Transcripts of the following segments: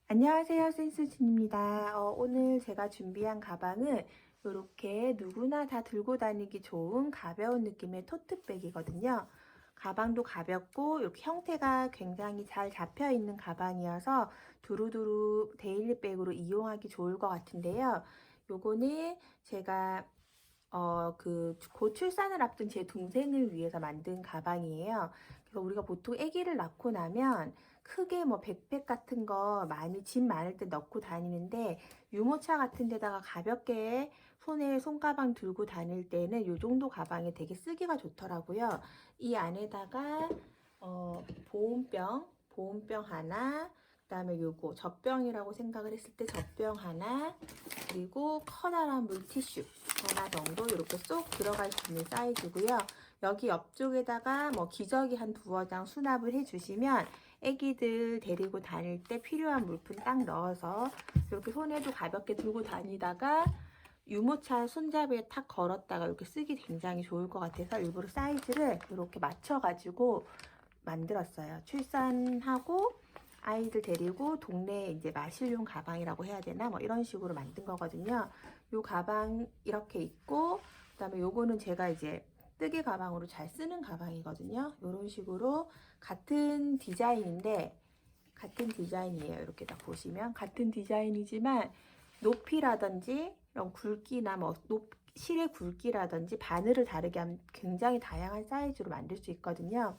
안녕하세요, 센스진입니다. 오늘 제가 준비한 가방은 이렇게 누구나 다 들고 다니기 좋은 가벼운 느낌의 토트백이거든요. 가방도 가볍고 이렇게 형태가 굉장히 잘 잡혀 있는 가방이어서 두루두루 데일리백으로 이용하기 좋을 것 같은데요. 요거는 제가 곧 출산을 앞둔 제 동생을 위해서 만든 가방이에요. 그래서 우리가 보통 아기를 낳고 나면 크게 뭐 백팩 같은 거 많이 짐 많을 때 넣고 다니는데 유모차 같은 데다가 가볍게 손에 손가방 들고 다닐 때는 이 정도 가방이 되게 쓰기가 좋더라고요. 이 안에다가 보온병 하나, 그다음에 요거 젖병이라고 생각을 했을 때 젖병 하나, 그리고 커다란 물티슈 하나 정도 이렇게 쏙 들어갈 수 있는 사이즈고요. 여기 옆쪽에다가 뭐 기저귀 한 두어 장 수납을 해주시면 애기들 데리고 다닐 때 필요한 물품 딱 넣어서 이렇게 손에도 가볍게 들고 다니다가 유모차 손잡이에 탁 걸었다가 이렇게 쓰기 굉장히 좋을 것 같아서 일부러 사이즈를 이렇게 맞춰가지고 만들었어요. 출산하고 아이들 데리고 동네에 이제 마실용 가방이라고 해야 되나 뭐 이런 식으로 만든 거거든요. 요 가방 이렇게 있고, 그다음에 요거는 제가 이제 뜨개 가방으로 잘 쓰는 가방이거든요. 요런 식으로 같은 디자인인데 같은 디자인이에요. 이렇게 딱 보시면 같은 디자인이지만 높이라든지 이런 굵기나 뭐 실의 굵기라든지 바늘을 다르게 하면 굉장히 다양한 사이즈로 만들 수 있거든요.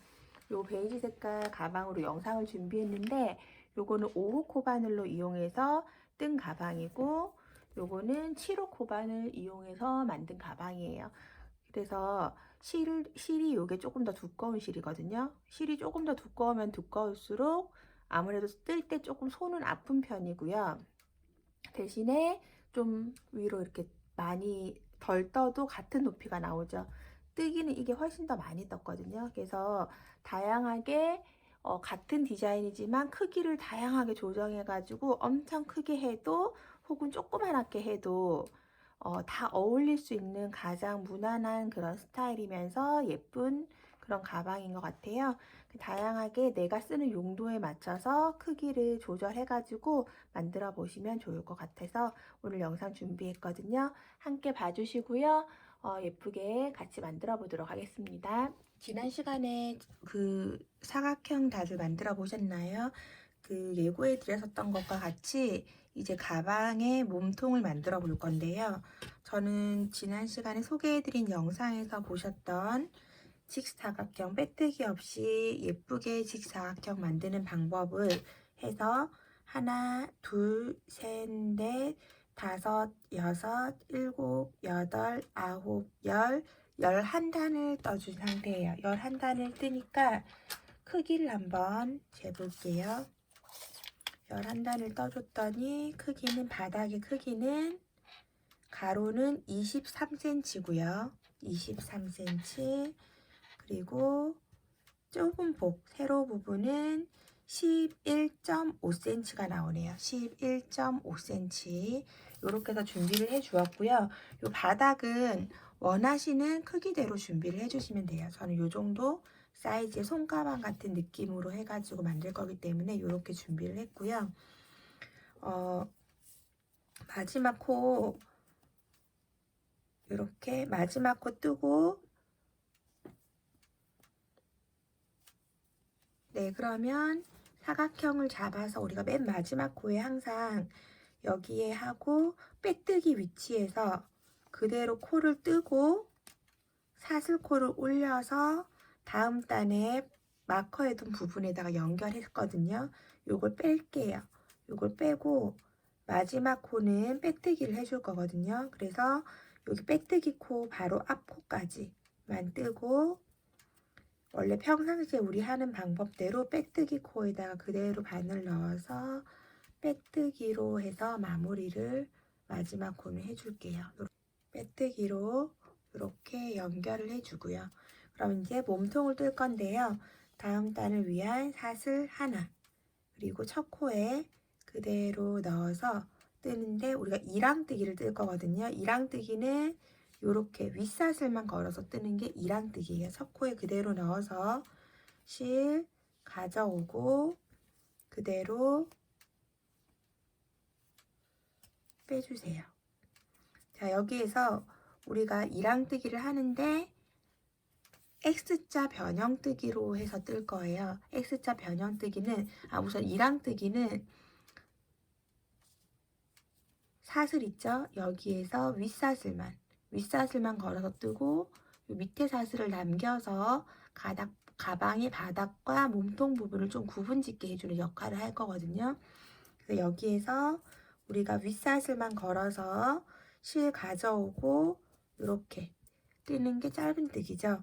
요 베이지 색깔 가방으로 영상을 준비했는데 요거는 5호 코바늘로 이용해서 뜬 가방이고 요거는 7호 코바늘 이용해서 만든 가방이에요. 그래서 실이 요게 조금 더 두꺼운 실이거든요. 실이 조금 더 두꺼우면 두꺼울수록 아무래도 뜰 때 조금 손은 아픈 편이고요. 대신에 좀 위로 이렇게 많이 덜 떠도 같은 높이가 나오죠. 뜨기는 이게 훨씬 더 많이 떴거든요. 그래서 다양하게 같은 디자인이지만 크기를 다양하게 조정해 가지고 엄청 크게 해도 혹은 조그맣게 해도 다 어울릴 수 있는 가장 무난한 그런 스타일이면서 예쁜 그런 가방인 것 같아요. 다양하게 내가 쓰는 용도에 맞춰서 크기를 조절해 가지고 만들어 보시면 좋을 것 같아서 오늘 영상 준비했거든요. 함께 봐주시고요. 예쁘게 같이 만들어 보도록 하겠습니다. 지난 시간에 그 사각형 다들 만들어 보셨나요? 그 예고해 드렸었던 것과 같이 이제 가방에 몸통을 만들어 볼 건데요. 저는 지난 시간에 소개해 드린 영상에서 보셨던 직사각형 빼뜨기 없이 예쁘게 직사각형 만드는 방법을 해서 하나, 둘, 셋, 넷, 다섯, 여섯, 일곱, 여덟, 아홉, 11단을 떠준 상태예요. 11단을 뜨니까 크기를 한번 재볼게요. 11단을 떠줬더니 크기는 바닥의 크기는 가로는 23cm고요. 23cm. 그리고 좁은 세로 부분은 11.5cm가 나오네요. 11.5cm 이렇게 해서 준비를 해 주었고요. 요 바닥은 원하시는 크기대로 준비를 해 주시면 돼요. 저는 요 정도 사이즈의 손가방 같은 느낌으로 해가지고 만들 거기 때문에 이렇게 준비를 했고요. 마지막 코 이렇게 마지막 코 뜨고, 네, 그러면 사각형을 잡아서 우리가 맨 마지막 코에 항상 여기에 하고 빼뜨기 위치에서 그대로 코를 뜨고 사슬코를 올려서 다음 단에 마커해둔 부분에다가 연결했거든요. 요걸 뺄게요. 요걸 빼고 마지막 코는 빼뜨기를 해줄 거거든요. 그래서 여기 빼뜨기 코 바로 앞 코까지만 뜨고, 원래 평상시에 우리 하는 방법대로 빼뜨기 코에다가 그대로 바늘 넣어서 빼뜨기로 해서 마무리를 마지막 코는 해줄게요. 빼뜨기로 이렇게 연결을 해주고요. 그럼 이제 몸통을 뜰 건데요. 다음 단을 위한 사슬 하나, 그리고 첫 코에 그대로 넣어서 뜨는데 우리가 이랑뜨기를 뜰 거거든요. 이랑뜨기는 이렇게 윗사슬만 걸어서 뜨는 게 이랑뜨기예요. 첫 코에 그대로 넣어서 실 가져오고 그대로 빼주세요. 자, 여기에서 우리가 이랑뜨기를 하는데 X자 변형뜨기로 해서 뜰 거예요. X자 변형뜨기는 우선 이랑뜨기는 사슬 있죠? 여기에서 윗사슬만 걸어서 뜨고 밑에 사슬을 남겨서 가방의 바닥과 몸통 부분을 좀 구분짓게 해주는 역할을 할 거거든요. 그래서 여기에서 우리가 윗사슬만 걸어서 실 가져오고 이렇게 뜨는 게 짧은뜨기죠.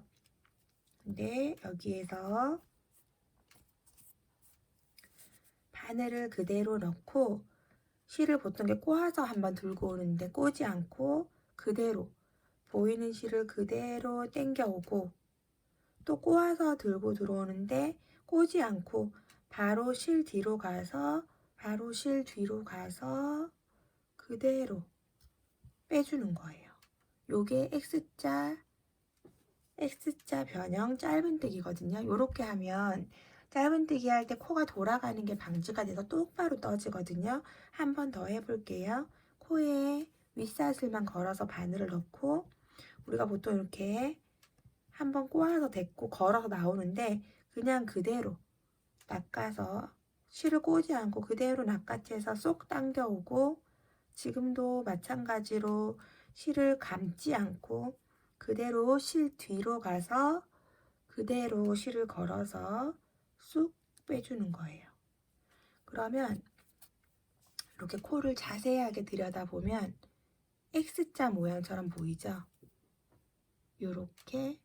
근데 여기에서 바늘을 그대로 넣고 실을 보통 게 꼬아서 한번 들고 오는데 꼬지 않고 그대로 보이는 실을 그대로 당겨 오고, 또 꼬아서 들고 들어오는데 꼬지 않고 바로 실 뒤로 가서 그대로 빼주는 거예요. 요게 X자 변형 짧은뜨기거든요. 요렇게 하면 짧은뜨기 할 때 코가 돌아가는 게 방지가 돼서 똑바로 떠지거든요. 한 번 더 해볼게요. 코에 윗사슬만 걸어서 바늘을 넣고, 우리가 보통 이렇게 한번 꼬아서 댔고 걸어서 나오는데 그냥 그대로 낚아서 실을 꼬지 않고 그대로 낚아채서 쏙 당겨오고, 지금도 마찬가지로 실을 감지 않고 그대로 실 뒤로 가서 그대로 실을 걸어서 쑥 빼주는 거예요. 그러면 이렇게 코를 자세하게 들여다보면 X자 모양처럼 보이죠? 요렇게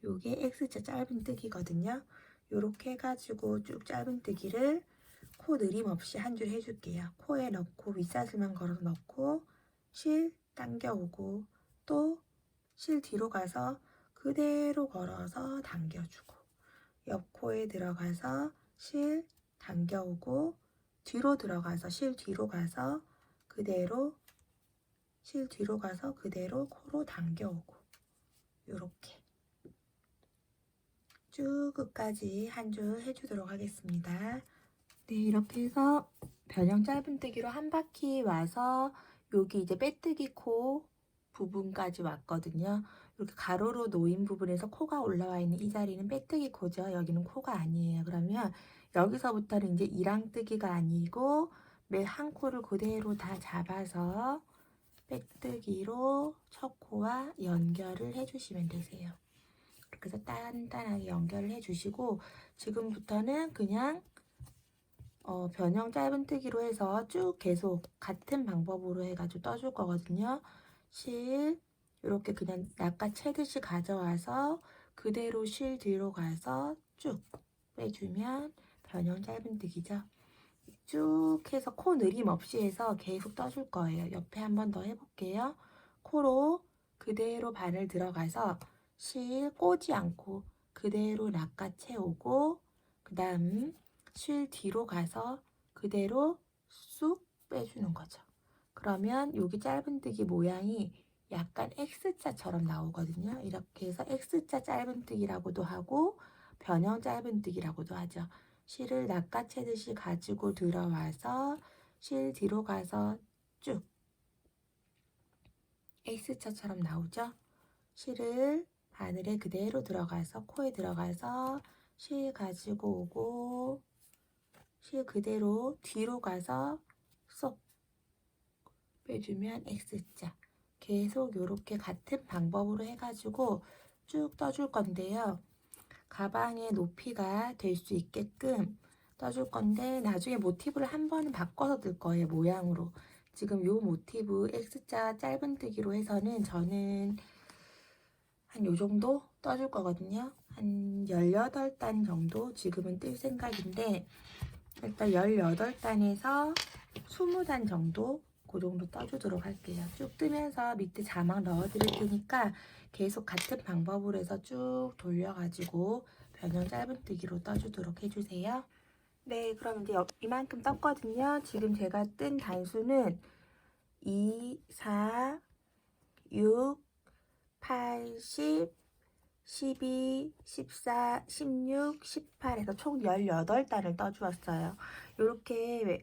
요게 X자 짧은뜨기거든요. 요렇게 해가지고 쭉 짧은뜨기를 코 느림 없이 한 줄 해줄게요. 코에 넣고 윗사슬만 걸어서 넣고 실 당겨오고, 또 실 뒤로 가서 그대로 걸어서 당겨주고, 옆 코에 들어가서 실 당겨오고, 뒤로 들어가서 실 뒤로 가서 그대로 코로 당겨오고, 요렇게 쭉 끝까지 한 줄 해주도록 하겠습니다. 네, 이렇게 해서 변형 짧은뜨기로 한 바퀴 와서 여기 이제 빼뜨기 코 부분까지 왔거든요. 이렇게 가로로 놓인 부분에서 코가 올라와 있는 이 자리는 빼뜨기 코죠. 여기는 코가 아니에요. 그러면 여기서부터는 이제 이랑뜨기가 아니고 매 한 코를 그대로 다 잡아서 빼뜨기로 첫 코와 연결을 해주시면 되세요. 그렇게 해서 단단하게 연결을 해주시고, 지금부터는 그냥 변형 짧은뜨기로 해서 쭉 계속 같은 방법으로 해가지고 떠줄 거거든요. 실 이렇게 그냥 낚아채듯이 가져와서 그대로 실 뒤로 가서 쭉 빼주면 변형 짧은뜨기죠. 쭉 해서 코 느림 없이 해서 계속 떠줄 거예요. 옆에 한 번 더 해볼게요. 코로 그대로 바늘 들어가서 실 꼬지 않고 그대로 낚아채우고, 그 다음 실 뒤로 가서 그대로 쑥 빼주는 거죠. 그러면 여기 짧은뜨기 모양이 약간 X자처럼 나오거든요. 이렇게 해서 X자 짧은뜨기라고도 하고 변형 짧은뜨기라고도 하죠. 실을 낚아채듯이 가지고 들어와서 실 뒤로 가서 쭉 X자처럼 나오죠. 실을 바늘에 그대로 들어가서 코에 들어가서 실 가지고 오고, 실 그대로 뒤로 가서 쏙 빼주면 X자. 계속 이렇게 같은 방법으로 해가지고 쭉 떠줄 건데요. 가방의 높이가 될 수 있게끔 떠줄 건데 나중에 모티브를 한 번은 바꿔서 뜰 거예요. 모양으로. 지금 요 모티브 X자 짧은뜨기로 해서는 저는 한 요 정도 떠줄 거거든요. 한 18단 정도 지금은 뜰 생각인데 일단 18단에서 20단 정도 그 정도 떠주도록 할게요. 쭉 뜨면서 밑에 자막 넣어드릴 테니까 계속 같은 방법으로 해서 쭉 돌려가지고 변형 짧은뜨기로 떠주도록 해주세요. 네, 그럼 이제 이만큼 떴거든요. 지금 제가 뜬 단수는 2, 4, 6, 8, 10, 12, 14, 16, 18에서 총 18단을 떠주었어요. 이렇게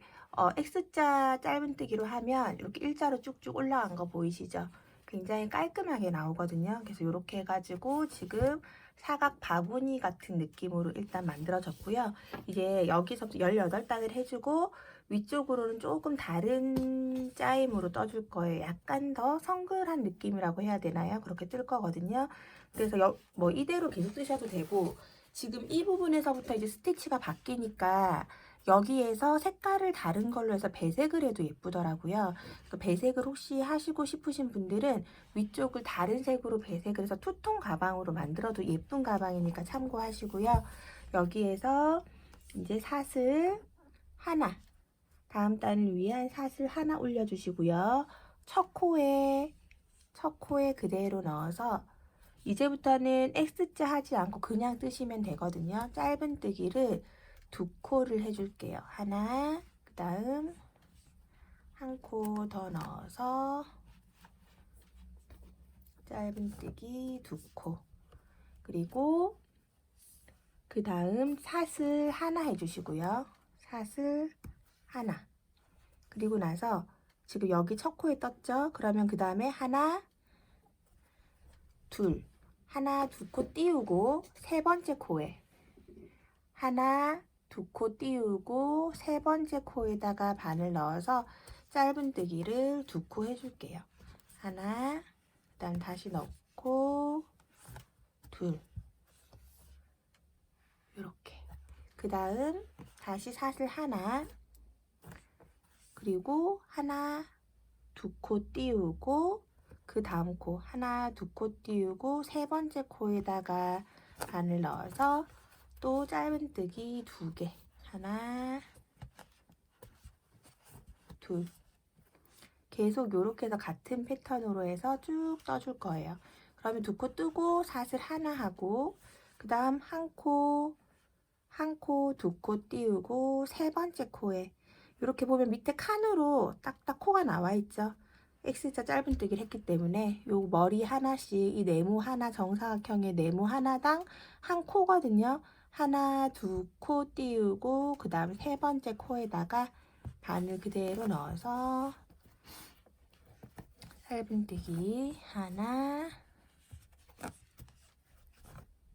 X자 짧은뜨기로 하면 이렇게 일자로 쭉쭉 올라간 거 보이시죠? 굉장히 깔끔하게 나오거든요. 그래서 이렇게 해가지고 지금 사각 바구니 같은 느낌으로 일단 만들어졌고요. 이제 여기서부터 18단을 해주고 위쪽으로는 조금 다른 짜임으로 떠줄 거예요. 약간 더 성글한 느낌이라고 해야 되나요? 그렇게 뜰 거거든요. 그래서 뭐 이대로 계속 뜨셔도 되고 지금 이 부분에서부터 이제 스티치가 바뀌니까 여기에서 색깔을 다른 걸로 해서 배색을 해도 예쁘더라고요. 배색을 혹시 하시고 싶으신 분들은 위쪽을 다른 색으로 배색을 해서 투톤 가방으로 만들어도 예쁜 가방이니까 참고하시고요. 여기에서 이제 사슬 하나, 다음 단을 위한 사슬 하나 올려주시고요. 첫 코에 그대로 넣어서 이제부터는 X자 하지 않고 그냥 뜨시면 되거든요. 짧은뜨기를 2코를 해줄게요. 하나, 그 다음 한 코 더 넣어서 짧은뜨기 2코, 그리고 그 다음 사슬 하나 해주시고요. 사슬 하나, 그리고 나서 지금 여기 첫 코에 떴죠? 그러면 그 다음에 하나, 둘, 하나, 2코 띄우고 세 번째 코에 하나, 2코 띄우고 세 번째 코에다가 바늘 넣어서 짧은뜨기를 2코 해줄게요. 하나, 그 다음 다시 넣고 둘, 이렇게. 그 다음 다시 사슬 하나, 그리고 하나, 2코 띄우고 그 다음 코 하나, 2코 띄우고 세 번째 코에다가 바늘 넣어서 또 짧은뜨기 2개, 하나, 둘, 계속 이렇게 해서 같은 패턴으로 해서 쭉 떠줄 거예요. 그러면 2코 뜨고 사슬 하나 하고 그 다음 한 코, 2코 띄우고 세 번째 코에 이렇게 보면 밑에 칸으로 딱딱 코가 나와 있죠. X자 짧은뜨기를 했기 때문에 요 머리 하나씩 이 네모 하나, 정사각형의 네모 하나당 한 코거든요. 하나, 2코 띄우고 그 다음 세 번째 코에다가 바늘 그대로 넣어서 짧은뜨기 하나,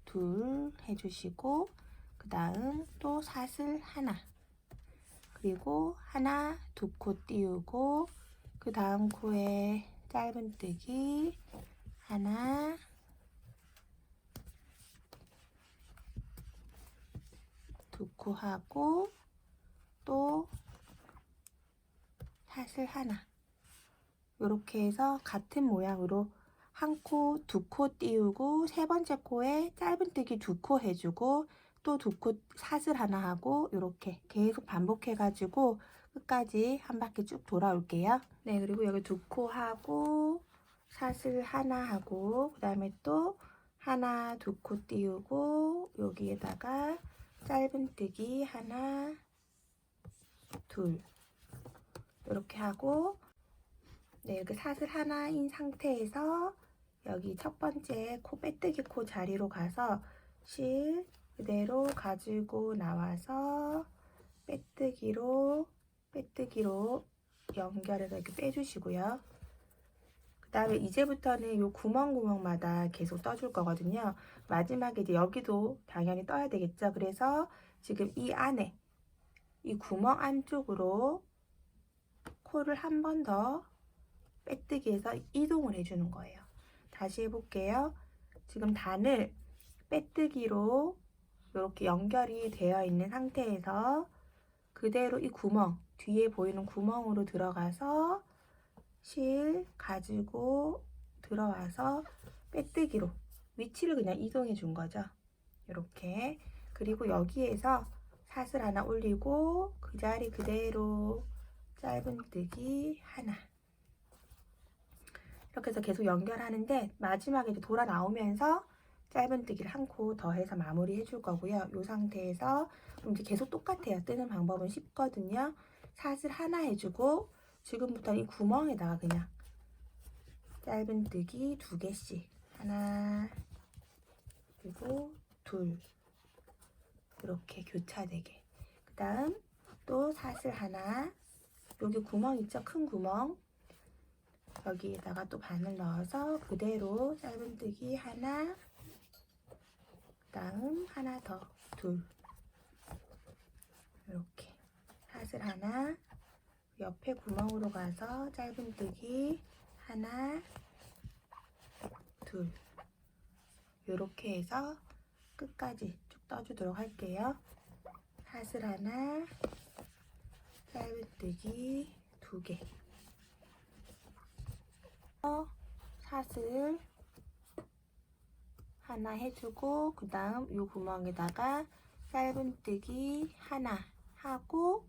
둘 해주시고 그 다음 또 사슬 하나, 그리고 하나, 2코 띄우고 그 다음 코에 짧은뜨기 하나, 2코 하고 또 사슬 하나, 이렇게 해서 같은 모양으로 한 코, 2코 띄우고 세 번째 코에 짧은뜨기 2코 해주고 또 2코 사슬 하나 하고 이렇게 계속 반복해 가지고 끝까지 한 바퀴 쭉 돌아올게요. 네, 그리고 여기 2코 하고 사슬 하나 하고 그 다음에 또 하나, 2코 띄우고 여기에다가 짧은뜨기 하나, 둘, 이렇게 하고, 네, 이렇게 사슬 하나인 상태에서 여기 첫 번째 코 빼뜨기 코 자리로 가서 실 그대로 가지고 나와서 빼뜨기로 연결해서 이렇게 빼주시고요. 그 다음에 이제부터는 요 구멍마다 계속 떠줄 거거든요. 마지막에 이제 여기도 당연히 떠야 되겠죠. 그래서 지금 이 안에 이 구멍 안쪽으로 코를 한 번 더 빼뜨기해서 이동을 해주는 거예요. 다시 해볼게요. 지금 단을 빼뜨기로 이렇게 연결이 되어 있는 상태에서 그대로 이 구멍, 뒤에 보이는 구멍으로 들어가서 실 가지고 들어와서 빼뜨기로 위치를 그냥 이동해 준 거죠. 이렇게. 그리고 여기에서 사슬 하나 올리고 그 자리 그대로 짧은뜨기 하나. 이렇게 해서 계속 연결하는데 마지막에 이제 돌아 나오면서 짧은뜨기를 한 코 더 해서 마무리 해줄 거고요. 이 상태에서 그럼 이제 계속 똑같아요. 뜨는 방법은 쉽거든요. 사슬 하나 해주고 지금부터 이 구멍에다가 그냥 짧은뜨기 2개씩 하나 그리고 둘 이렇게 교차되게. 그 다음 또 사슬 하나, 여기 구멍 있죠? 큰 구멍. 여기에다가 또 바늘 넣어서 그대로 짧은뜨기 하나, 그 다음 하나 더, 둘. 이렇게 사슬 하나, 옆에 구멍으로 가서 짧은뜨기 하나, 둘. 이렇게 해서 끝까지 쭉 떠주도록 할게요. 사슬 하나, 짧은뜨기 2개. 사슬 하나 해주고 그 다음 이 구멍에다가 짧은뜨기 하나 하고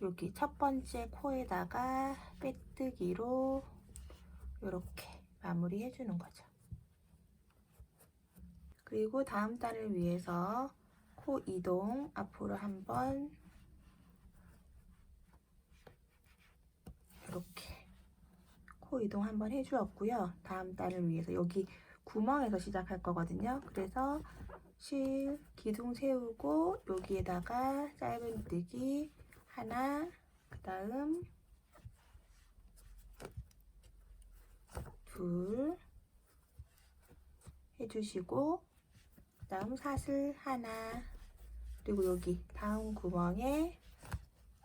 여기 첫 번째 코에다가 빼뜨기로 이렇게 마무리 해주는 거죠. 그리고 다음 단을 위해서 코 이동 앞으로 한번 이렇게 코 이동 한번 해주었고요. 다음 단을 위해서 여기 구멍에서 시작할 거거든요. 그래서 실 기둥 세우고 여기에다가 짧은뜨기 하나, 그 다음 둘 해주시고 그 다음 사슬 하나, 그리고 여기 다음 구멍에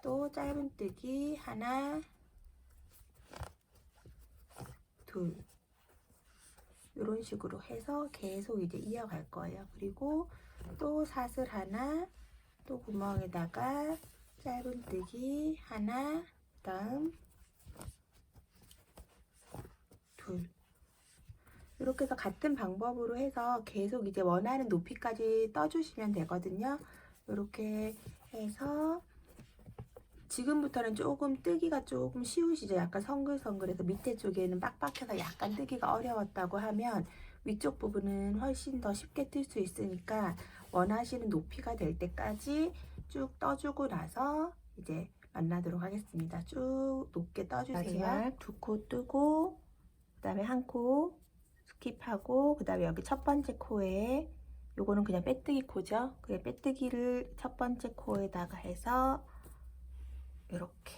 또 짧은뜨기 하나, 둘 이런 식으로 해서 계속 이제 이어갈 거예요. 그리고 또 사슬 하나, 또 구멍에다가 짧은뜨기 하나, 그 다음 둘. 이렇게 해서 같은 방법으로 해서 계속 이제 원하는 높이까지 떠주시면 되거든요. 이렇게 해서 지금부터는 조금 뜨기가 조금 쉬우시죠? 약간 성글성글해서 밑에 쪽에는 빡빡해서 약간 뜨기가 어려웠다고 하면 위쪽 부분은 훨씬 더 쉽게 뜰 수 있으니까 원하시는 높이가 될 때까지 쭉 떠주고 나서 이제 만나도록 하겠습니다. 쭉 높게 떠주세요. 마지막 2코 뜨고 그 다음에 한 코 스킵하고 그 다음에 여기 첫 번째 코에 요거는 그냥 빼뜨기 코죠. 그 빼뜨기를 첫 번째 코에다가 해서 이렇게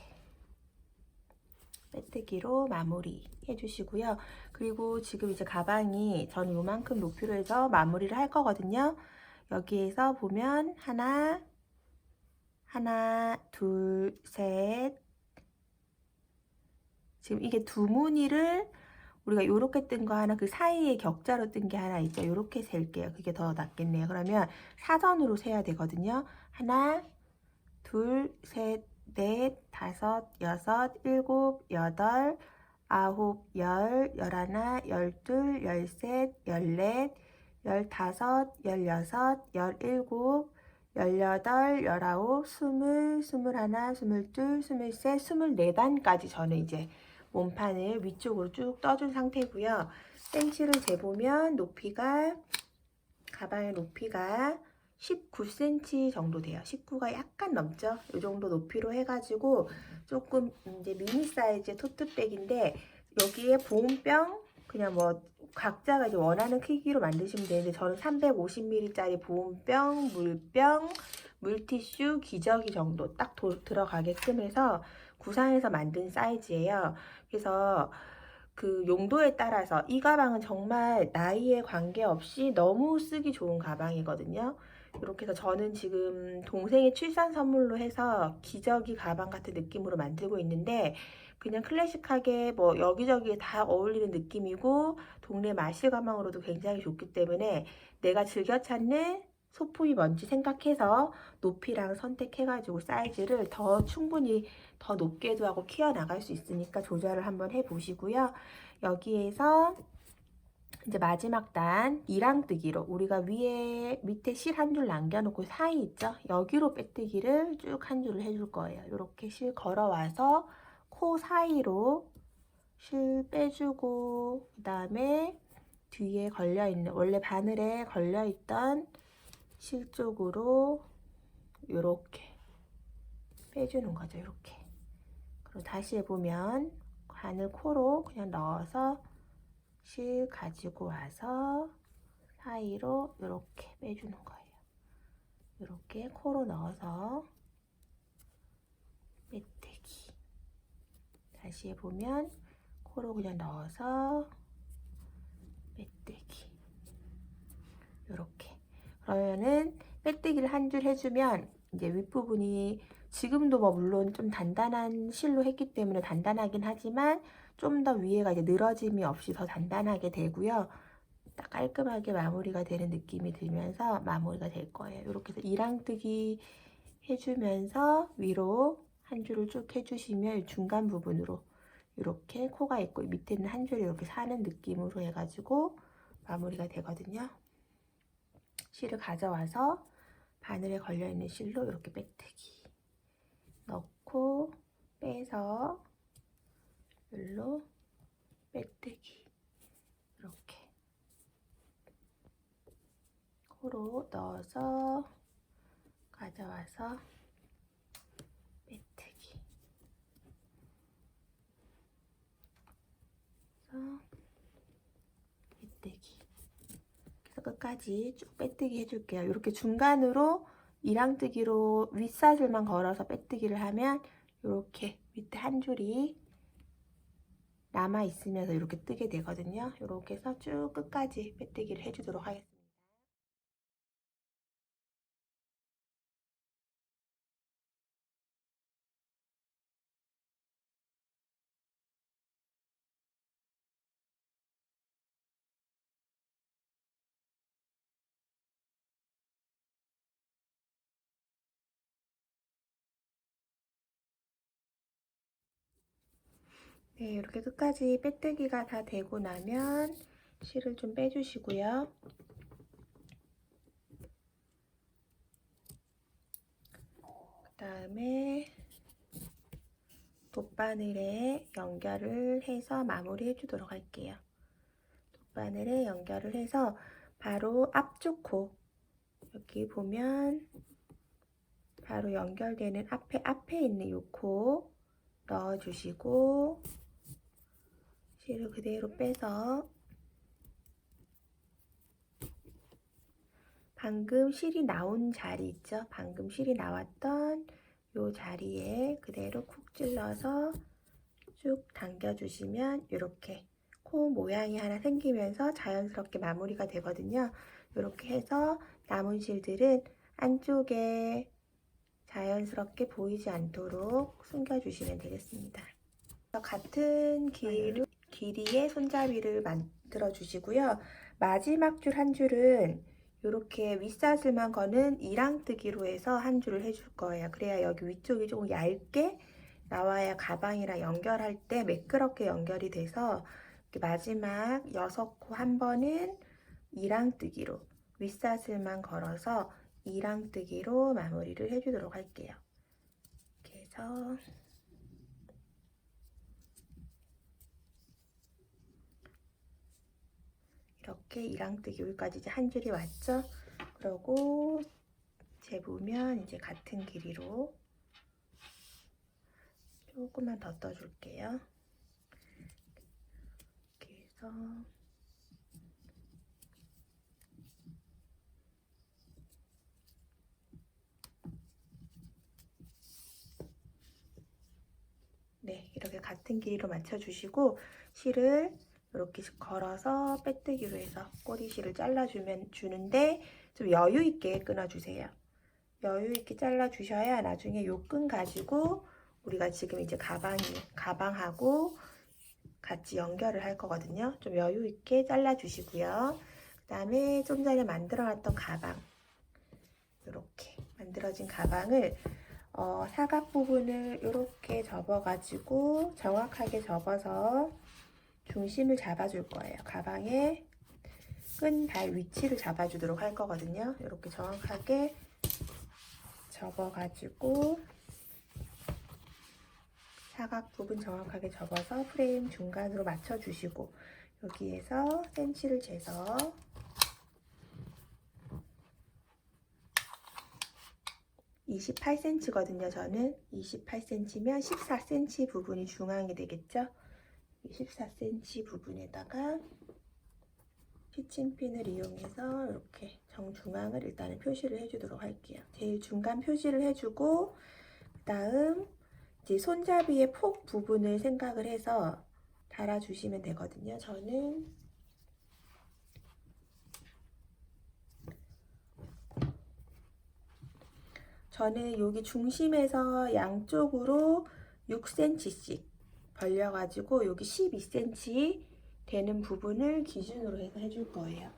빼뜨기로 마무리 해주시고요. 그리고 지금 이제 가방이 저는 요만큼 높이로 해서 마무리를 할 거거든요. 여기에서 보면 하나, 둘, 셋. 지금 이게 두 무늬를 우리가 요렇게 뜬 거 하나, 그 사이에 격자로 뜬 게 하나 있죠. 요렇게 셀게요. 그게 더 낫겠네요. 그러면 사선으로 세야 되거든요. 하나, 둘, 셋, 넷, 다섯, 여섯, 일곱, 여덟, 아홉, 열, 열하나, 열둘, 열셋, 열넷, 열다섯, 열여섯, 열일곱, 열여덟, 열아홉, 스물, 스물하나, 스물둘, 스물셋, 스물네단까지 저는 이제 몸판을 위쪽으로 쭉 떠준 상태고요. 센치를 재보면 높이가 가방의 높이가 19cm 정도 돼요. 19가 약간 넘죠. 이 정도 높이로 해가지고 조금 이제 미니 사이즈의 토트백인데 여기에 보온병 그냥 뭐 각자가 이제 원하는 크기로 만드시면 되는데 저는 350ml짜리 보온병, 물병, 물티슈, 기저귀 정도 딱 들어가게끔 해서 구상해서 만든 사이즈예요. 그래서 그 용도에 따라서 이 가방은 정말 나이에 관계없이 너무 쓰기 좋은 가방이거든요. 이렇게 해서 저는 지금 동생의 출산 선물로 해서 기저귀 가방 같은 느낌으로 만들고 있는데 그냥 클래식하게 뭐 여기저기 다 어울리는 느낌이고 동네 마실 가방으로도 굉장히 좋기 때문에 내가 즐겨 찾는 소품이 뭔지 생각해서 높이랑 선택해가지고 사이즈를 더 충분히 더 높게도 하고 키워나갈 수 있으니까 조절을 한번 해보시고요. 여기에서 이제 마지막 단 이랑뜨기로 우리가 위에 밑에 실 한 줄 남겨놓고 사이 있죠? 여기로 빼뜨기를 쭉 한 줄을 해줄 거예요. 이렇게 실 걸어와서 코 사이로 실 빼주고 그 다음에 뒤에 걸려있는 원래 바늘에 걸려있던 실 쪽으로 이렇게 빼주는 거죠. 이렇게. 그리고 다시 해보면 바늘 코로 그냥 넣어서 실 가지고 와서 사이로 이렇게 빼주는 거예요. 이렇게 코로 넣어서 빼뜨기. 다시 해보면 코로 그냥 넣어서 빼뜨기. 이렇게. 그러면은 빼뜨기를 한 줄 해주면 이제 윗부분이 지금도 뭐 물론 좀 단단한 실로 했기 때문에 단단하긴 하지만 좀 더 위에가 이제 늘어짐이 없이 더 단단하게 되고요. 딱 깔끔하게 마무리가 되는 느낌이 들면서 마무리가 될 거예요. 이렇게 해서 이랑뜨기 해주면서 위로 한 줄을 쭉 해주시면 중간 부분으로 이렇게 코가 있고 밑에는 한 줄이 이렇게 사는 느낌으로 해가지고 마무리가 되거든요. 실을 가져와서 바늘에 걸려있는 실로 이렇게 빼뜨기 넣고 빼서 여기로 빼뜨기 이렇게 코로 넣어서 가져와서 빼뜨기 그래서 빼뜨기 그래서 끝까지 쭉 빼뜨기 해줄게요. 이렇게 중간으로 이랑뜨기로 윗사슬만 걸어서 빼뜨기를 하면 이렇게 밑에 한 줄이 남아 있으면서 이렇게 뜨게 되거든요. 이렇게 해서 쭉 끝까지 빼뜨기를 해주도록 하겠습니다. 네, 이렇게 끝까지 빼뜨기가 다 되고 나면 실을 좀 빼주시고요. 그 다음에 돗바늘에 연결을 해서 마무리 해주도록 할게요. 돗바늘에 연결을 해서 바로 앞쪽 코 여기 보면 바로 연결되는 앞에 있는 이 코 넣어주시고 실을 그대로 빼서 방금 실이 나온 자리 있죠? 방금 실이 나왔던 이 자리에 그대로 쿡 찔러서 쭉 당겨주시면 이렇게 코 모양이 하나 생기면서 자연스럽게 마무리가 되거든요. 이렇게 해서 남은 실들은 안쪽에 자연스럽게 보이지 않도록 숨겨주시면 되겠습니다. 같은 길이의 손잡이를 만들어 주시고요. 마지막 줄 한 줄은 이렇게 윗사슬만 거는 이랑뜨기로 해서 한 줄을 해줄 거예요. 그래야 여기 위쪽이 조금 얇게 나와야 가방이랑 연결할 때 매끄럽게 연결이 돼서 마지막 6코 한 번은 이랑뜨기로 윗사슬만 걸어서 이랑뜨기로 마무리를 해주도록 할게요. 이렇게 해서 이렇게 이랑뜨기 여기까지 이제 한 줄이 왔죠? 그러고 재보면 이제 같은 길이로 조금만 더 떠줄게요. 이렇게 해서 네, 이렇게 같은 길이로 맞춰주시고 실을 이렇게 걸어서 빼뜨기로 해서 꼬리실을 주는데 좀 여유 있게 끊어주세요. 여유 있게 잘라주셔야 나중에 요 끈 가지고 우리가 지금 이제 가방하고 같이 연결을 할 거거든요. 좀 여유 있게 잘라주시고요. 그 다음에 좀 전에 만들어놨던 가방 이렇게 만들어진 가방을 사각 부분을 이렇게 접어가지고 정확하게 접어서 중심을 잡아줄 거예요. 가방의 끈 발 위치를 잡아주도록 할 거거든요. 이렇게 정확하게 접어가지고 사각 부분 정확하게 접어서 프레임 중간으로 맞춰주시고 여기에서 센치를 재서 28cm거든요. 저는 28cm면 14cm 부분이 중앙이 되겠죠. 14cm 부분에다가 피침핀을 이용해서 이렇게 정중앙을 일단은 표시를 해주도록 할게요. 제일 중간 표시를 해주고 그 다음 이제 손잡이의 폭 부분을 생각을 해서 달아주시면 되거든요. 저는 여기 중심에서 양쪽으로 6cm씩 벌려가지고 여기 12cm 되는 부분을 기준으로 해서 해줄 거예요.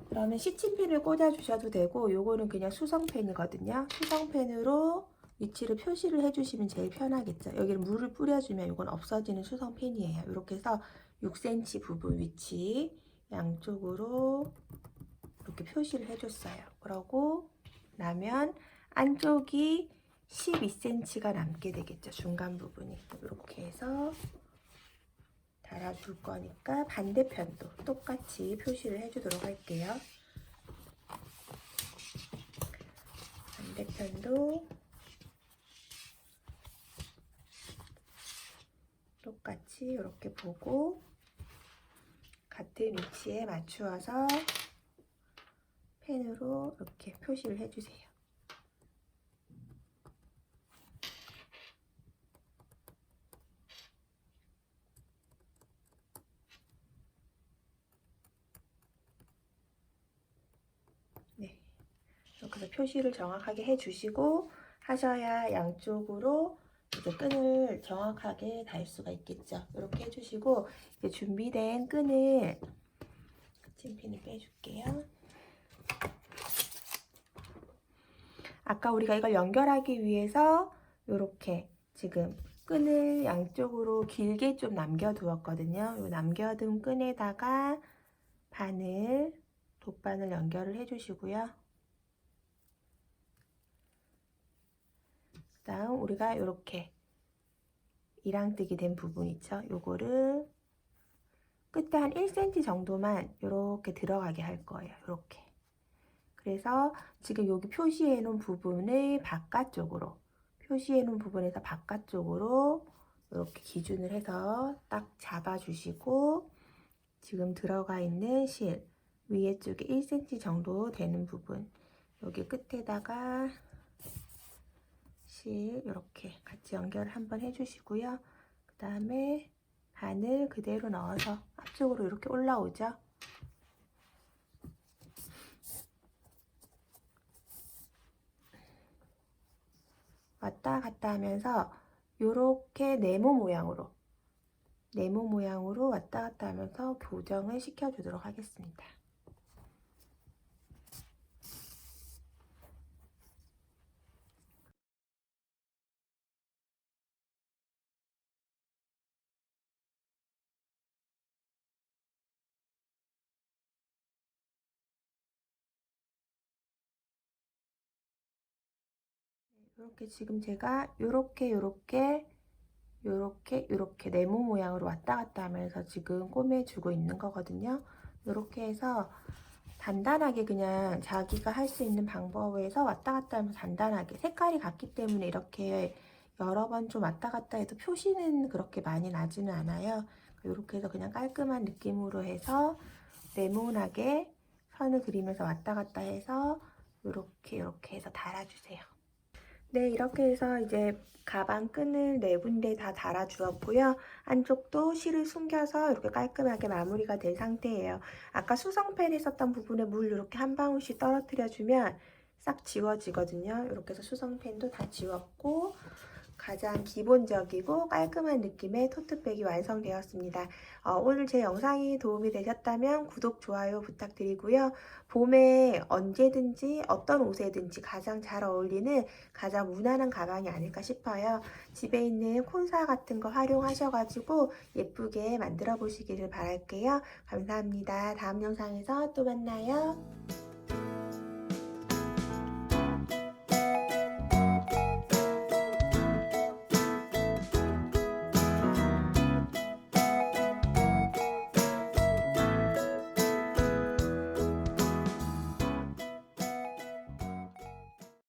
그러면 시침핀을 꽂아 주셔도 되고 요거는 그냥 수성펜이거든요. 수성펜으로 위치를 표시를 해주시면 제일 편하겠죠. 여기는 물을 뿌려주면 이건 없어지는 수성펜이에요. 이렇게 해서 6cm 부분 위치 양쪽으로 이렇게 표시를 해줬어요. 그러고 나면 안쪽이 12cm가 남게 되겠죠. 중간 부분이 이렇게 해서 달아줄 거니까 반대편도 똑같이 표시를 해주도록 할게요. 반대편도 똑같이 이렇게 보고 같은 위치에 맞추어서 펜으로 이렇게 표시를 해주세요. 네, 이렇게 해서 표시를 정확하게 해주시고 하셔야 양쪽으로 이제 끈을 정확하게 달 수가 있겠죠. 이렇게 해주시고 이제 준비된 끈을 찐핀을 빼줄게요. 아까 우리가 이걸 연결하기 위해서 이렇게 지금 끈을 양쪽으로 길게 좀 남겨두었거든요. 이 남겨둔 끈에다가 돗바늘 연결을 해주시고요. 그 다음 우리가 이렇게 이랑뜨기 된 부분 있죠? 요거를 끝에 한 1cm 정도만 이렇게 들어가게 할 거예요. 이렇게. 그래서 지금 여기 표시해 놓은 부분을 바깥쪽으로 표시해 놓은 부분에서 바깥쪽으로 이렇게 기준을 해서 딱 잡아 주시고 지금 들어가 있는 실 위에 쪽에 1cm 정도 되는 부분 여기 끝에다가 실 이렇게 같이 연결을 한번 해주시고요. 그 다음에 바늘 그대로 넣어서 앞쪽으로 이렇게 올라오죠. 왔다 갔다 하면서 이렇게 네모 모양으로 왔다 갔다 하면서 교정을 시켜주도록 하겠습니다. 이렇게 지금 제가 이렇게 네모 모양으로 왔다 갔다 하면서 지금 꼬매주고 있는 거거든요. 이렇게 해서 단단하게 그냥 자기가 할 수 있는 방법에서 왔다 갔다 하면서 단단하게 색깔이 같기 때문에 이렇게 여러 번 좀 왔다 갔다 해도 표시는 그렇게 많이 나지는 않아요. 이렇게 해서 그냥 깔끔한 느낌으로 해서 네모나게 선을 그리면서 왔다 갔다 해서 이렇게 해서 달아주세요. 네, 이렇게 해서 이제 가방 끈을 4군데 다 달아 주었고요. 한쪽도 실을 숨겨서 이렇게 깔끔하게 마무리가 된 상태예요. 아까 수성펜에 썼던 부분에 물 이렇게 한 방울씩 떨어뜨려 주면 싹 지워지거든요. 이렇게 해서 수성펜도 다 지웠고 가장 기본적이고 깔끔한 느낌의 토트백이 완성되었습니다. 오늘 제 영상이 도움이 되셨다면 구독, 좋아요 부탁드리고요. 봄에 언제든지 어떤 옷에든지 가장 잘 어울리는 가장 무난한 가방이 아닐까 싶어요. 집에 있는 콘사 같은 거 활용하셔가지고 예쁘게 만들어 보시기를 바랄게요. 감사합니다. 다음 영상에서 또 만나요.